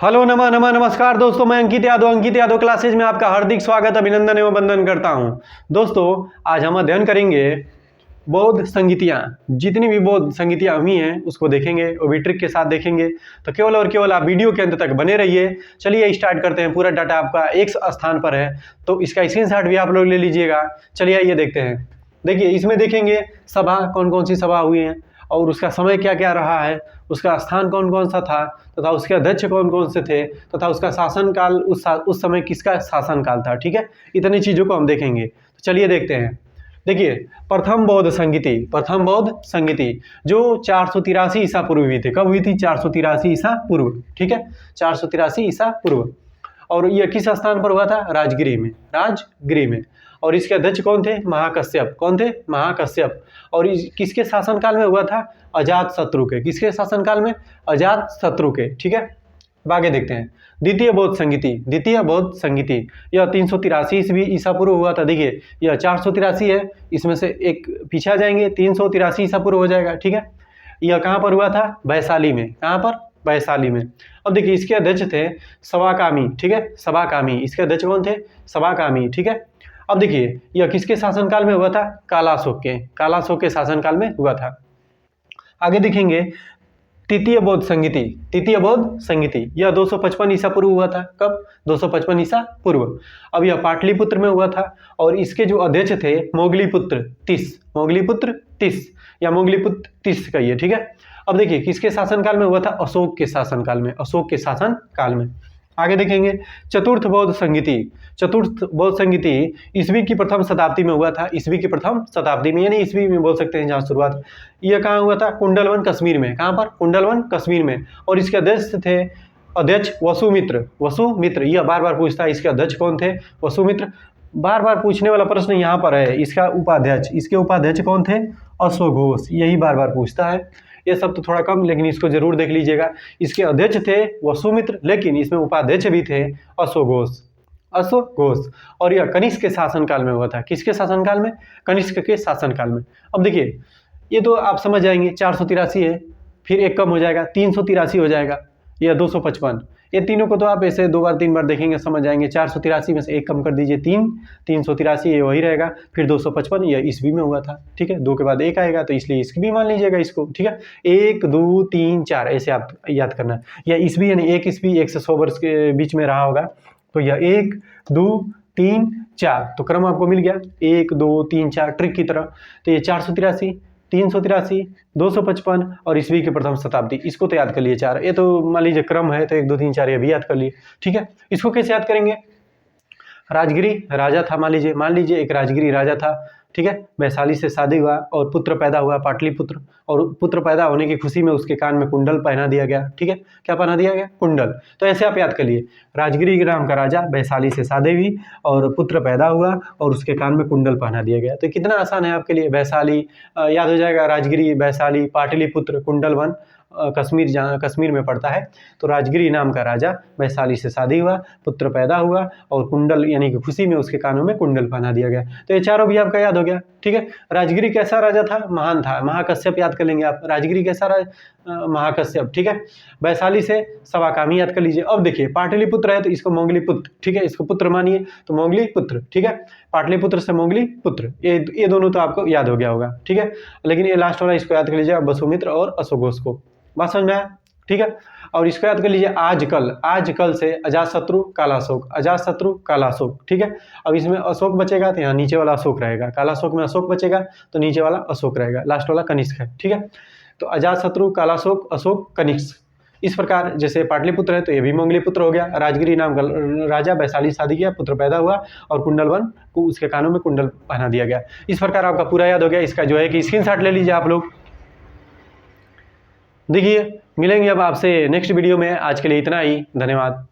Hello नमस्कार दोस्तों, मैं अंकित यादव क्लासेज में आपका हार्दिक स्वागत अभिनंदन एवं वंदन करता हूं। दोस्तों आज हम अध्ययन करेंगे बौद्ध संगीतियाँ। जितनी भी बौद्ध संगीतियाँ हुई हैं उसको देखेंगे, वो भी ट्रिक के साथ देखेंगे। तो केवल और केवल आप वीडियो के अंत तक बने रहिए। चलिए स्टार्ट करते हैं। पूरा डाटा आपका एक स्थान पर है तो इसका स्क्रीनशॉट भी आप लोग ले लीजिएगा। चलिए आइए देखते हैं। देखिए इसमें देखेंगे सभा कौन कौन सी सभा हुई हैं और उसका समय क्या क्या रहा है, उसका स्थान कौन कौन सा था तथा उसके अध्यक्ष कौन कौन से थे तथा उसका शासनकाल उस समय किसका शासनकाल था। ठीक है, इतनी चीज़ों को हम देखेंगे। तो चलिए देखते हैं। देखिए प्रथम बौद्ध संगीति जो 483 ईसा पूर्व हुई थी। कब हुई थी? 483 ईसा पूर्व। ठीक है, 483 ईसा पूर्व। और यह किस स्थान पर हुआ था? राजगिरी में। और इसके अध्यक्ष कौन थे? महाकश्यप। कौन थे? महाकश्यप। और किसके शासनकाल में हुआ था? अजातशत्रु के। किसके शासनकाल में? अजातशत्रु के। ठीक है, अब आगे देखते हैं। द्वितीय बौद्ध संगीति यह 383 ईस्वी ईसा पूर्व हुआ था। देखिए यह 483 है, इसमें से एक पीछे आ जाएंगे, 383 ईसा पूर्व हो जाएगा। ठीक है, यह कहाँ पर हुआ था? वैशाली में। कहाँ पर? वैशाली में। अब देखिए इसके अध्यक्ष थे सवाकामी। ठीक है, सवाकामी। इसके अध्यक्ष कौन थे? सवाकामी। ठीक है, अब देखिए यह किसके शासनकाल में हुआ था? कालाशोक के शासनकाल में हुआ था। आगे देखेंगे तृतीय बौद्ध संगीति यह 255 ईसा पूर्व हुआ था। कब? 255 ईसा पूर्व। अब यह पाटलिपुत्र में हुआ था और इसके जो अध्यक्ष थे मोगलीपुत्र तिस या मोगलीपुत्र तिस कहिए। ठीक है, अब देखिए किसके शासनकाल में हुआ था? अशोक के शासनकाल में। आगे देखेंगे चतुर्थ बौद्ध संगीति ईस्वी की प्रथम शताब्दी में हुआ था। ईस्वी की प्रथम शताब्दी में यानी ईस्वी में बोल सकते हैं जहाँ शुरुआत। यह कहाँ हुआ था? कुंडलवन कश्मीर में। कहाँ पर? कुंडलवन कश्मीर में। और इसके अध्यक्ष वसुमित्र। यह बार बार पूछता है इसके अध्यक्ष कौन थे? वसुमित्र। बार बार पूछने वाला प्रश्न यहाँ पर है। इसके उपाध्यक्ष कौन थे? अश्वघोष। यही बार बार पूछता है। ये सब तो थोड़ा कम, लेकिन इसको जरूर देख लीजिएगा। इसके अध्यक्ष थे वसुमित्र, लेकिन इसमें उपाध्यक्ष भी थे अश्वघोष। और यह कनिष्क के शासनकाल में हुआ था। किसके शासनकाल में? कनिष्क के शासनकाल में। अब देखिए ये तो आप समझ जाएंगे, 483 है, फिर एक कम हो जाएगा, 383 हो जाएगा, यह 255। ये तीनों को तो आप ऐसे 2 बार 3 बार देखेंगे समझ जाएंगे। 483 में से एक कम कर दीजिए 383 ये वही रहेगा। फिर 255 यह ईस्वी में हुआ था। ठीक है, 2 के बाद 1 आएगा तो इसलिए इसकी भी मान लीजिएगा इसको। ठीक है, 1 2 3 4 ऐसे आप याद करना। यह ईस्वी यानी 1 ईस्वी 1 से 100 वर्ष के बीच में रहा होगा। तो यह 1 2 3 4 तो क्रम आपको मिल गया 1 2 3 4 ट्रिक की तरह। तो ये 483 383 255 और ईस्वी की प्रथम शताब्दी, इसको तो याद कर लिए 4। ये तो मान लीजिए क्रम है तो 1 2 3 4 ये भी याद कर लिए। ठीक है, इसको कैसे याद करेंगे? राजगिरी राजा था, मान लीजिए एक राजगिरी राजा था। ठीक है, वैशाली से शादी हुआ और पुत्र पैदा हुआ पाटलिपुत्र, और पुत्र पैदा होने की खुशी में उसके कान में कुंडल पहना दिया गया। ठीक है, क्या पहना दिया गया? कुंडल। तो ऐसे आप याद कर लिए, राजगिरी के नाम का राजा, वैशाली से शादी हुई और पुत्र पैदा हुआ और उसके कान में कुंडल पहना दिया गया। तो कितना आसान है आपके लिए। वैशाली याद हो जाएगा, राजगिरी, वैशाली, पाटलिपुत्र, कुंडलवन, कश्मीर, जहाँ कश्मीर में पड़ता है। तो राजगिरी नाम का राजा, वैशाली से शादी हुआ, पुत्र पैदा हुआ और कुंडल यानी कि खुशी में उसके कानों में कुंडल पहना दिया गया। तो ये चारों भी आपका याद हो गया। ठीक है, राजगिरी कैसा राजा था? महान था। महाकश्यप याद कर लेंगे आप। राजगिरी कैसा महाकश्यप। ठीक है, वैशाली से सवाकामी याद कर लीजिए। अब देखिए पाटलिपुत्र है तो इसको मोगलीपुत्र। ठीक है, इसको पुत्र मानिए तो मोगलीपुत्र। ठीक है, पाटलिपुत्र से मोगलीपुत्र, ये दोनों तो आपको याद हो गया होगा। ठीक है, लेकिन ये लास्ट वाला इसको याद कर लीजिए, वसुमित्र और अश्वघोष को। बात समझ में आया? ठीक है, और इसको याद कर लीजिए आजकल से अजातशत्रु कालाशोक। ठीक है, अब इसमें अशोक बचेगा तो यहाँ नीचे वाला अशोक रहेगा। कालाशोक में अशोक बचेगा तो नीचे वाला अशोक रहेगा, लास्ट वाला कनिष्क है। ठीक है, तो अजातशत्रु, कालाशोक, अशोक, कनिष्क। इस प्रकार जैसे पाटलिपुत्र है तो ये भी मोगलीपुत्र हो गया। राजगिरी नाम का राजा, वैशाली शादी किया, पुत्र पैदा हुआ और कुंडलवन को उसके कानों में कुंडल पहना दिया गया। इस प्रकार आपका पूरा याद हो गया। इसका जो है कि स्क्रीनशॉट ले लीजिए आप लोग। देखिए मिलेंगे अब आपसे नेक्स्ट वीडियो में। आज के लिए इतना ही, धन्यवाद।